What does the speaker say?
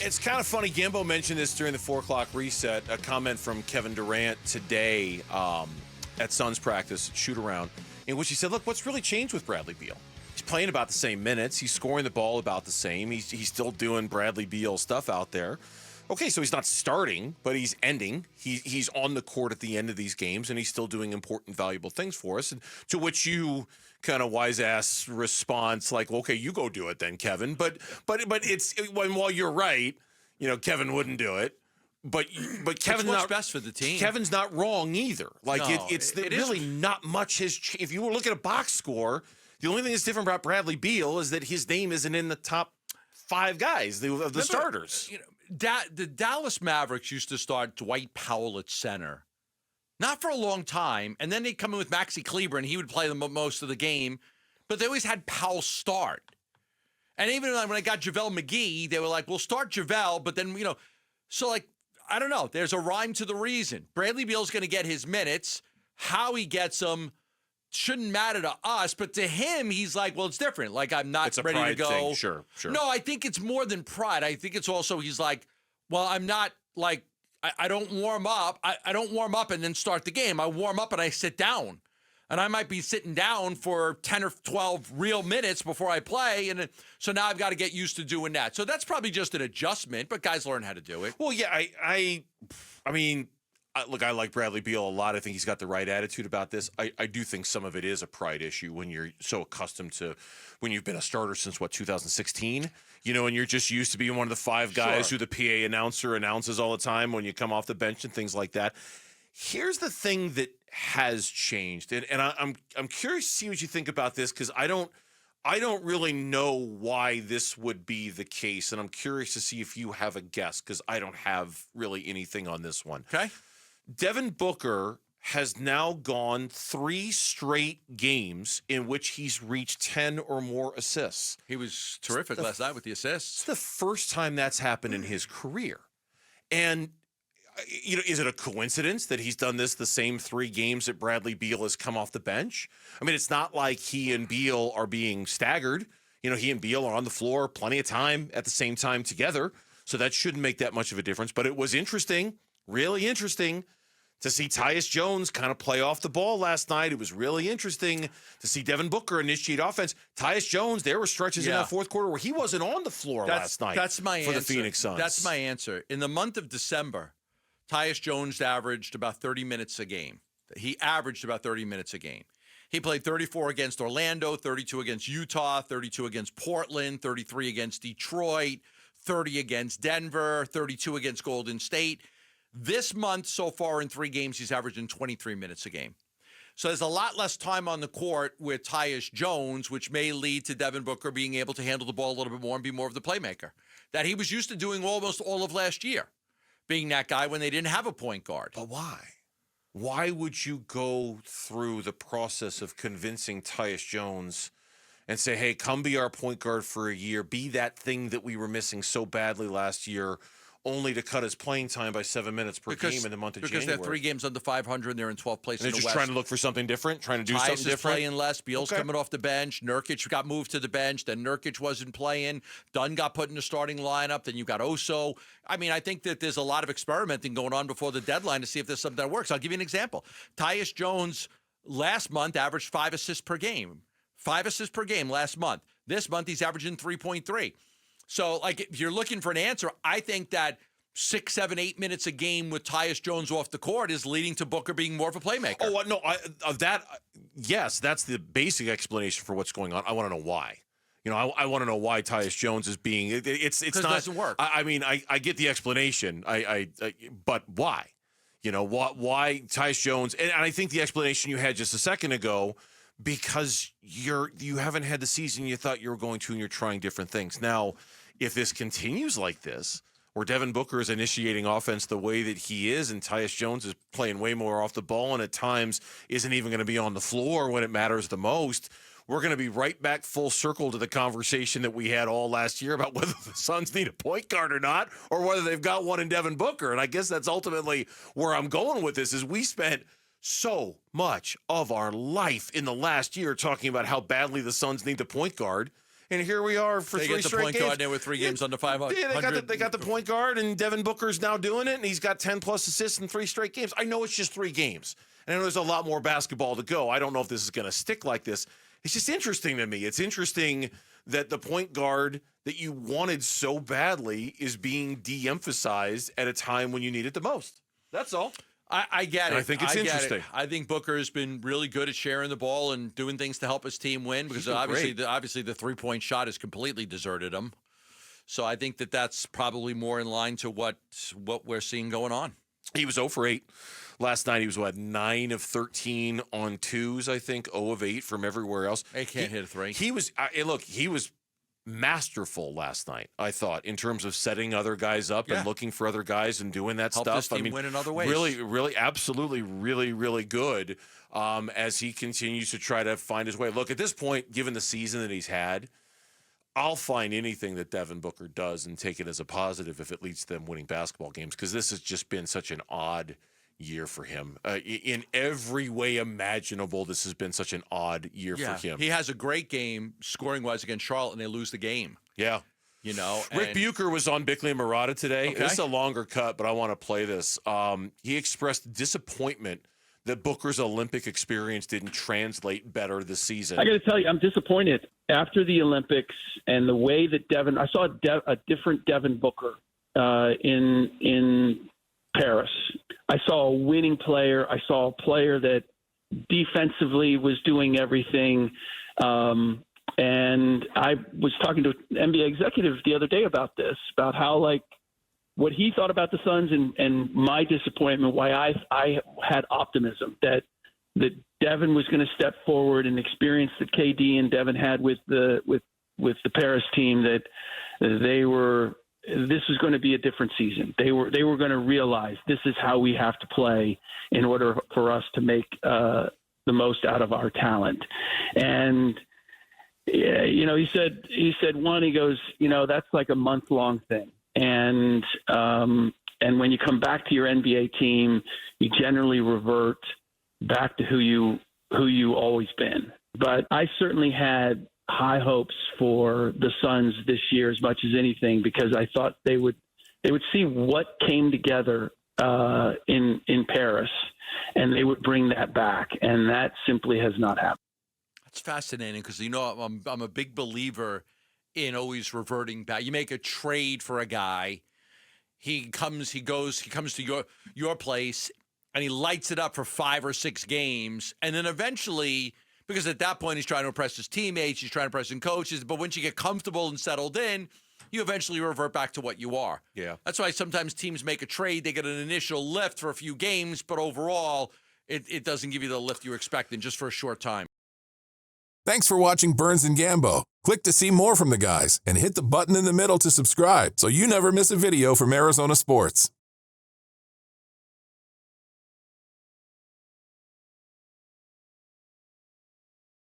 It's kind of funny. Gambo mentioned this during the 4 o'clock reset. A comment from Kevin Durant today at Suns practice, shoot around, in which he said, look, what's really changed with Bradley Beal? He's playing about the same minutes. He's scoring the ball about the same. He's still doing Bradley Beal stuff out there. Okay, so he's not starting, but he's ending. He's on the court at the end of these games, and he's still doing important, valuable things for us. And to which you kind of wise-ass response like, well, okay, you go do it then, Kevin. But while you're right, Kevin wouldn't do it. But Kevin's what's not best for the team. Kevin's not wrong either. Like No, it's it really not much has. If you were looking at a box score, the only thing that's different about Bradley Beal is that his name isn't in the top 5 guys of the starters. The Dallas Mavericks used to start Dwight Powell at center, not for a long time, and then they'd come in with Maxi Kleber, and he would play most of the game, but they always had Powell start. And even when I got JaVale McGee, they were like, we'll start JaVale, but then, so like, I don't know. There's a rhyme to the reason. Bradley Beal's going to get his minutes. How he gets them shouldn't matter to us, but to him, he's like, well, it's different. Like, I'm not It's a ready to pride go. thing. Sure. No, I think it's more than pride. I think it's also he's like, well, I'm not like, I don't warm up. I don't warm up and then start the game. I warm up and I sit down. And I might be sitting down for 10 or 12 real minutes before I play. And so now I've got to get used to doing that. So that's probably just an adjustment, but guys learn how to do it. Well, yeah, I mean, look, I like Bradley Beal a lot. I think he's got the right attitude about this. I do think some of it is a pride issue when you're so accustomed to when you've been a starter since, 2016? And you're just used to being one of the 5 guys who the PA announcer announces all the time when you come off the bench and things like that. Here's the thing that has changed, and I'm curious to see what you think about this because I don't really know why this would be the case, and I'm curious to see if you have a guess because I don't have really anything on this one. Okay. Devin Booker has now gone 3 straight games in which he's reached 10 or more assists. He was terrific last night with the assists. It's the first time that's happened in his career. And, is it a coincidence that he's done this the same 3 games that Bradley Beal has come off the bench? I mean, it's not like he and Beal are being staggered. He and Beal are on the floor plenty of time at the same time together. So that shouldn't make that much of a difference. But it was interesting, really interesting, to see Tyus Jones kind of play off the ball last night. It was really interesting to see Devin Booker initiate offense. Tyus Jones, there were stretches in that fourth quarter where he wasn't on the floor last night for the Phoenix Suns. That's my answer. In the month of December, Tyus Jones averaged about 30 minutes a game. He averaged about 30 minutes a game. He played 34 against Orlando, 32 against Utah, 32 against Portland, 33 against Detroit, 30 against Denver, 32 against Golden State. This month, so far in 3 games, he's averaging 23 minutes a game. So there's a lot less time on the court with Tyus Jones, which may lead to Devin Booker being able to handle the ball a little bit more and be more of the playmaker that he was used to doing almost all of last year, being that guy when they didn't have a point guard. But why? Why would you go through the process of convincing Tyus Jones and say, hey, come be our point guard for a year, be that thing that we were missing so badly last year, only to cut his playing time by 7 minutes per game in the month of January? Because they're 3 games under 500 and they're in 12th place in the West. They're just trying to look for something different, trying to do something different? Tyus is playing less. Beal's coming off the bench. Nurkic got moved to the bench. Then Nurkic wasn't playing. Dunn got put in the starting lineup. Then you got Oso. I mean, I think that there's a lot of experimenting going on before the deadline to see if there's something that works. I'll give you an example. Tyus Jones last month averaged 5 assists per game. 5 assists per game last month. This month, he's averaging 3.3. So, if you're looking for an answer, I think that 6, 7, 8 minutes a game with Tyus Jones off the court is leading to Booker being more of a playmaker. Oh, no, yes, that's the basic explanation for what's going on. I want to know why. I want to know why Tyus Jones is being. It's not. It doesn't work. I mean, I get the explanation. But why? Why Tyus Jones? And I think the explanation you had just a second ago, because you haven't had the season you thought you were going to, and you're trying different things. Now, if this continues like this, where Devin Booker is initiating offense the way that he is, and Tyus Jones is playing way more off the ball and at times isn't even going to be on the floor when it matters the most, we're going to be right back full circle to the conversation that we had all last year about whether the Suns need a point guard or not, or whether they've got one in Devin Booker. And I guess that's ultimately where I'm going with this, is we spent so much of our life in the last year talking about how badly the Suns need the point guard. and here we are for They three get the straight point games. guard there with 3 games under 500. Yeah, they got the point guard, and Devin Booker's now doing it, and he's got 10-plus assists in 3 straight games. I know it's just 3 games, and I know there's a lot more basketball to go. I don't know if this is going to stick like this. It's just interesting to me. It's interesting that the point guard that you wanted so badly is being de-emphasized at a time when you need it the most. That's all. I get And it. I think it's interesting. I think Booker has been really good at sharing the ball and doing things to help his team win because been obviously great. the 3-point shot has completely deserted him. So I think that's probably more in line to what we're seeing going on. He was 0 for 8. Last night he was, 9 of 13 on twos, I think, 0 of 8 from everywhere else. He can't hit a 3. He was he was masterful last night, I thought, in terms of setting other guys up and looking for other guys and doing that Helped stuff. his team win in other ways. Really, absolutely, really good as he continues to try to find his way. Look, at this point, given the season that he's had, I'll find anything that Devin Booker does and take it as a positive if it leads to them winning basketball games, because this has just been such an odd year for him. In every way imaginable, this has been such an odd year for him. He has a great game scoring-wise against Charlotte, and they lose the game. Yeah. Rick Bucher was on Bickley and Murata today. Okay. This is a longer cut, but I want to play this. He expressed disappointment that Booker's Olympic experience didn't translate better this season. I got to tell you, I'm disappointed. After the Olympics and the way that I saw a different Devin Booker in Paris. I saw a winning player. I saw a player that defensively was doing everything. And I was talking to an NBA executive the other day about this, about how, what he thought about the Suns and my disappointment, why I had optimism that Devin was going to step forward and experience that KD and Devin had with the Paris team, that this was going to be a different season. They were going to realize this is how we have to play in order for us to make the most out of our talent. And he said one, he goes, that's like a month-long thing. And when you come back to your NBA team, you generally revert back to who you always been. But I certainly had high hopes for the Suns this year as much as anything, because I thought they would see what came together in Paris, and they would bring that back, and that simply has not happened. That's fascinating because I'm a big believer in always reverting back. You make a trade for a guy, he comes to your place, and he lights it up for 5 or 6 games, and then eventually, because at that point he's trying to impress his teammates, he's trying to impress his coaches, but once you get comfortable and settled in, you eventually revert back to what you are. Yeah. That's why sometimes teams make a trade, they get an initial lift for a few games, but overall, it doesn't give you the lift you expect in just for a short time. Thanks for watching Burns Gambo. Click to see more from the guys and hit the button in the middle to subscribe so you never miss a video from Arizona sports.